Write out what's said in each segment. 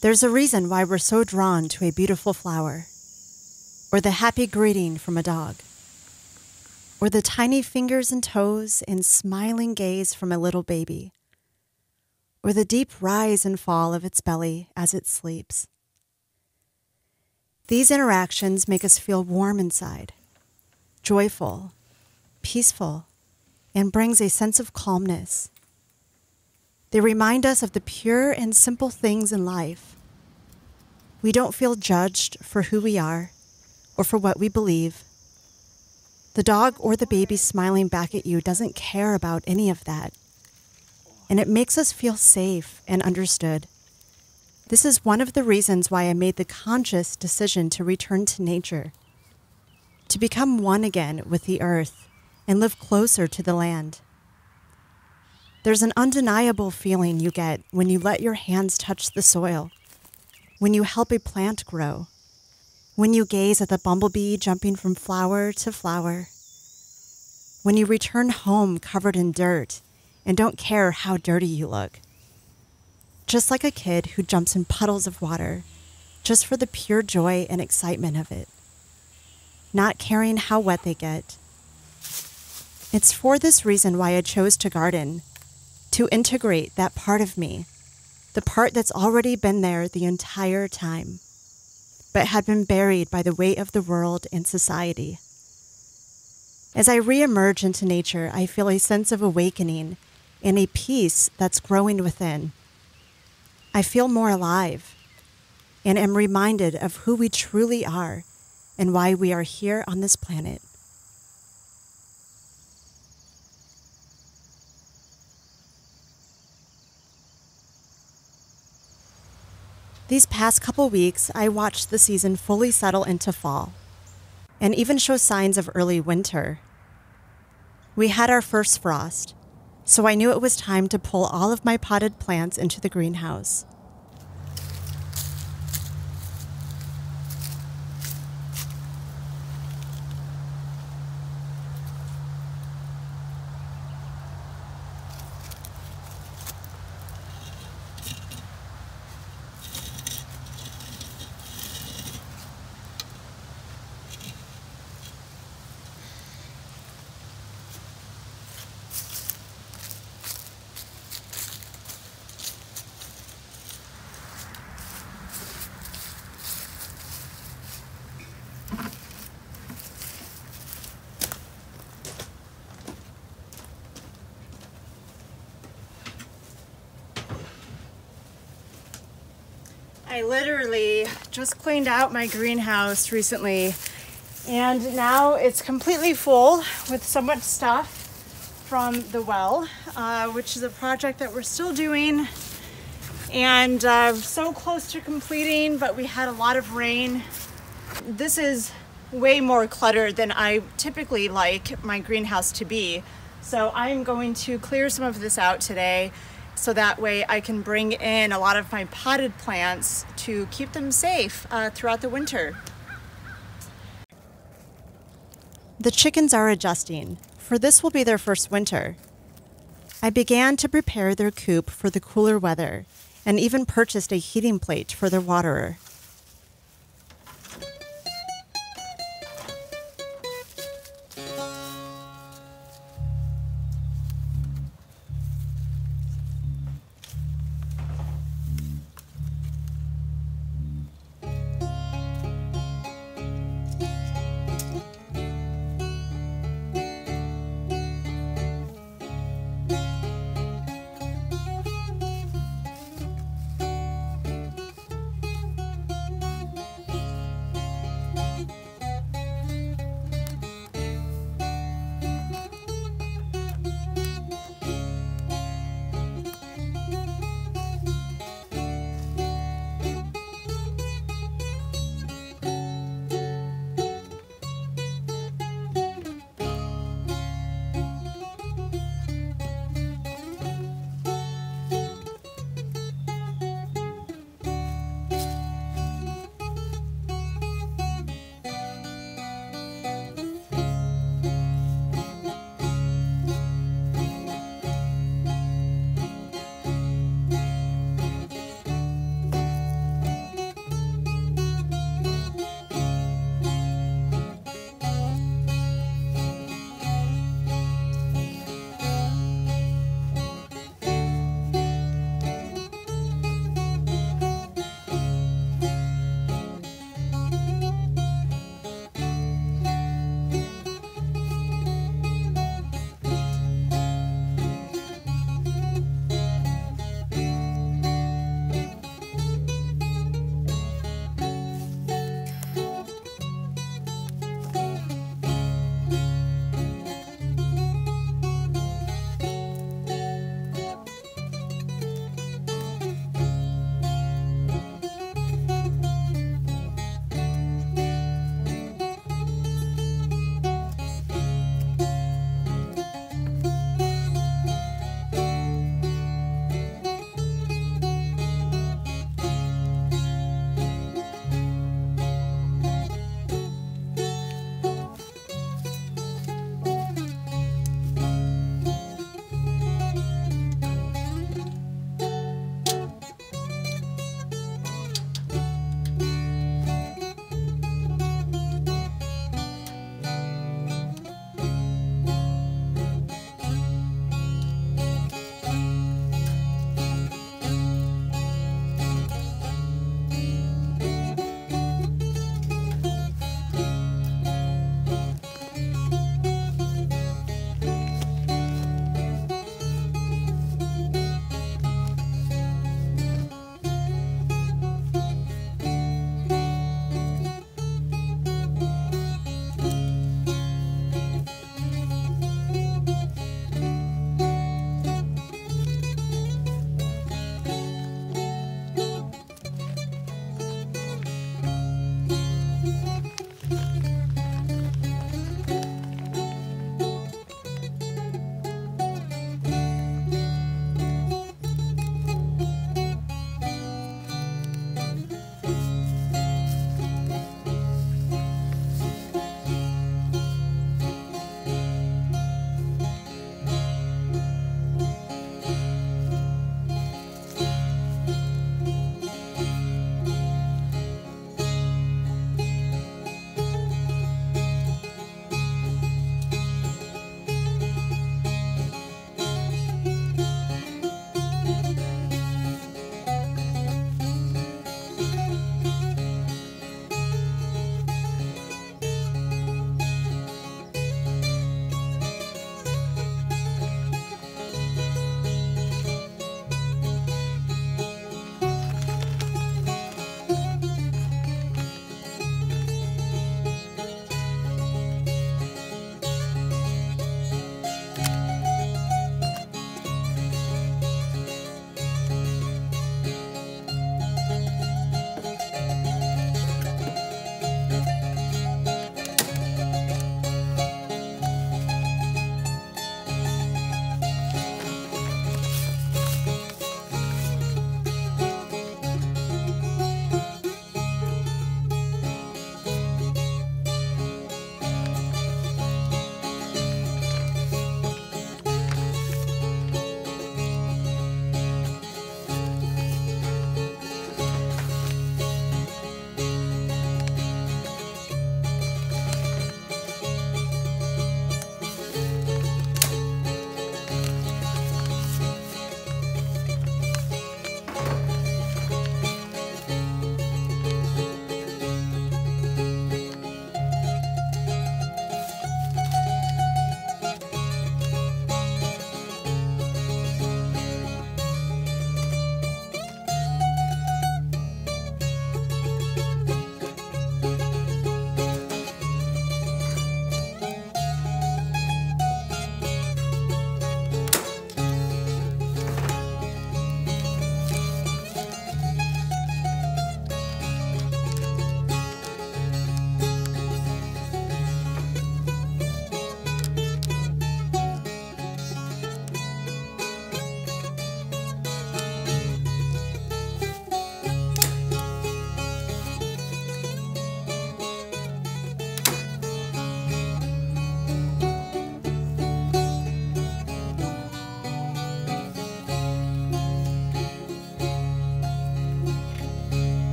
There's a reason why we're so drawn to a beautiful flower, or the happy greeting from a dog, or the tiny fingers and toes and smiling gaze from a little baby, or the deep rise and fall of its belly as it sleeps. These interactions make us feel warm inside, joyful, peaceful, and brings a sense of calmness. They remind us of the pure and simple things in life. We don't feel judged for who we are or for what we believe. The dog or the baby smiling back at you doesn't care about any of that. And it makes us feel safe and understood. This is one of the reasons why I made the conscious decision to return to nature, to become one again with the earth and live closer to the land. There's an undeniable feeling you get when you let your hands touch the soil, when you help a plant grow, when you gaze at the bumblebee jumping from flower to flower, when you return home covered in dirt and don't care how dirty you look. Just like a kid who jumps in puddles of water, just for the pure joy and excitement of it, not caring how wet they get. It's for this reason why I chose to garden, to integrate that part of me, the part that's already been there the entire time, but had been buried by the weight of the world and society. As I reemerge into nature, I feel a sense of awakening and a peace that's growing within. I feel more alive and am reminded of who we truly are and why we are here on this planet. These past couple weeks, I watched the season fully settle into fall and even show signs of early winter. We had our first frost, so I knew it was time to pull all of my potted plants into the greenhouse. I literally just cleaned out my greenhouse recently, and now it's completely full with so much stuff from the well, which is a project that we're still doing and so close to completing, but we had a lot of rain. This is way more cluttered than I typically like my greenhouse to be, so I'm going to clear some of this out today, so that way I can bring in a lot of my potted plants to keep them safe throughout the winter. The chickens are adjusting, for this will be their first winter. I began to prepare their coop for the cooler weather and even purchased a heating plate for their waterer.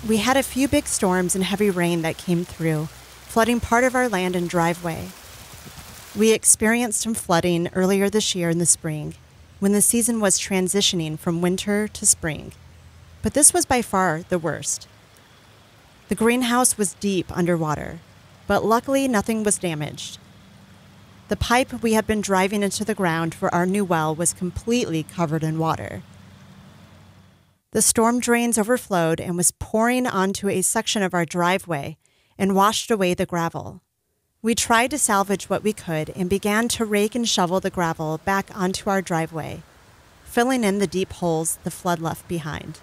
We had a few big storms and heavy rain that came through, flooding part of our land and driveway. We experienced some flooding earlier this year in the spring, when the season was transitioning from winter to spring. But this was by far the worst. The greenhouse was deep underwater, but luckily nothing was damaged. The pipe we had been driving into the ground for our new well was completely covered in water. The storm drains overflowed and was pouring onto a section of our driveway and washed away the gravel. We tried to salvage what we could and began to rake and shovel the gravel back onto our driveway, filling in the deep holes the flood left behind.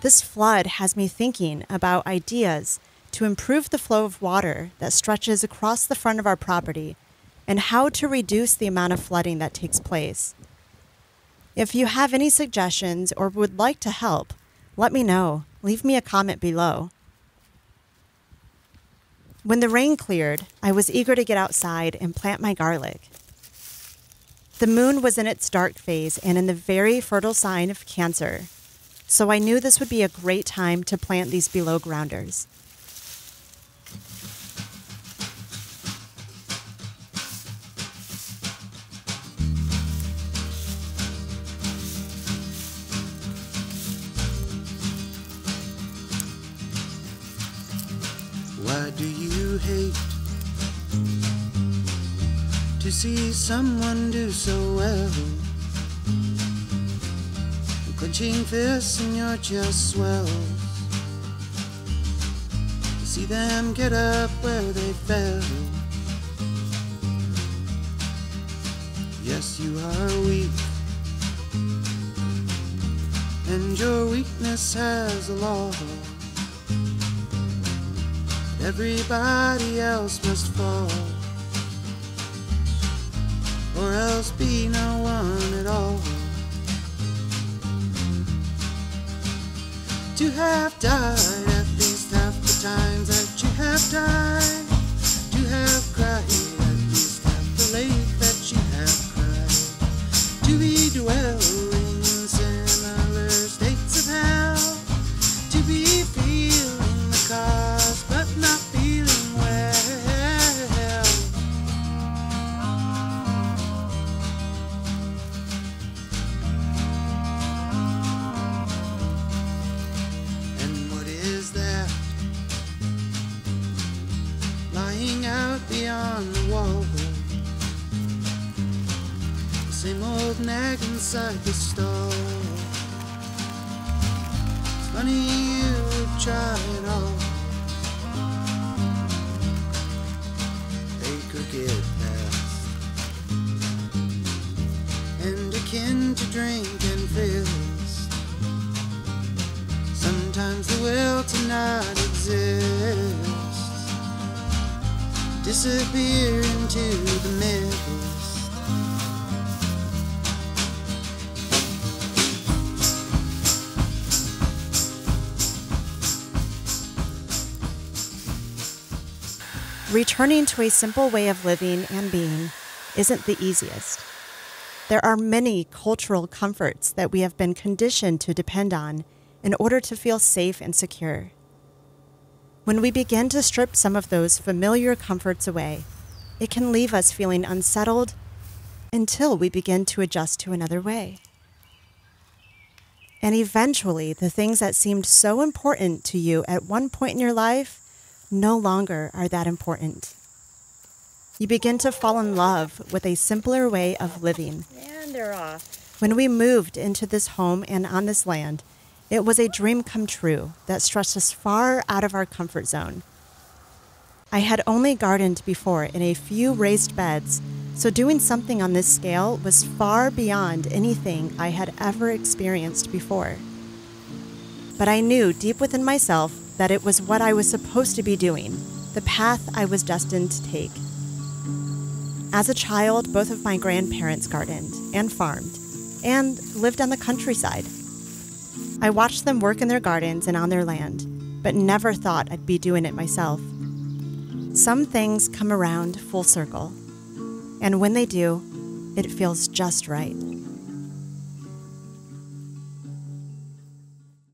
This flood has me thinking about ideas to improve the flow of water that stretches across the front of our property and how to reduce the amount of flooding that takes place. If you have any suggestions or would like to help, let me know. Leave me a comment below. When the rain cleared, I was eager to get outside and plant my garlic. The moon was in its dark phase and in the very fertile sign of Cancer, so I knew this would be a great time to plant these below grounders. Why do you hate to see someone do so well? Clenching fists and your chest swells. You see them get up where they fell. Yes, you are weak, and your weakness has a law. Everybody else must fall, or else be no one at all. To have died at least half the times that you have died, to have cried at least half the lake that you have cried, to be dwelling in similar states of hell, to be feeling the cause but not feeling well. And what is that lying out beyond the wall? The same old nag inside the stall. It's funny you would try it all. Get past and akin to drink and feast. Sometimes the will to not exist, disappear into the mist. Returning to a simple way of living and being isn't the easiest. There are many cultural comforts that we have been conditioned to depend on in order to feel safe and secure. When we begin to strip some of those familiar comforts away, it can leave us feeling unsettled until we begin to adjust to another way. And eventually, the things that seemed so important to you at one point in your life no longer are that important. You begin to fall in love with a simpler way of living. And they're off. When we moved into this home and on this land, it was a dream come true that stretched us far out of our comfort zone. I had only gardened before in a few raised beds, so doing something on this scale was far beyond anything I had ever experienced before. But I knew deep within myself that it was what I was supposed to be doing, the path I was destined to take. As a child, both of my grandparents gardened and farmed and lived on the countryside. I watched them work in their gardens and on their land, but never thought I'd be doing it myself. Some things come around full circle, and when they do, it feels just right.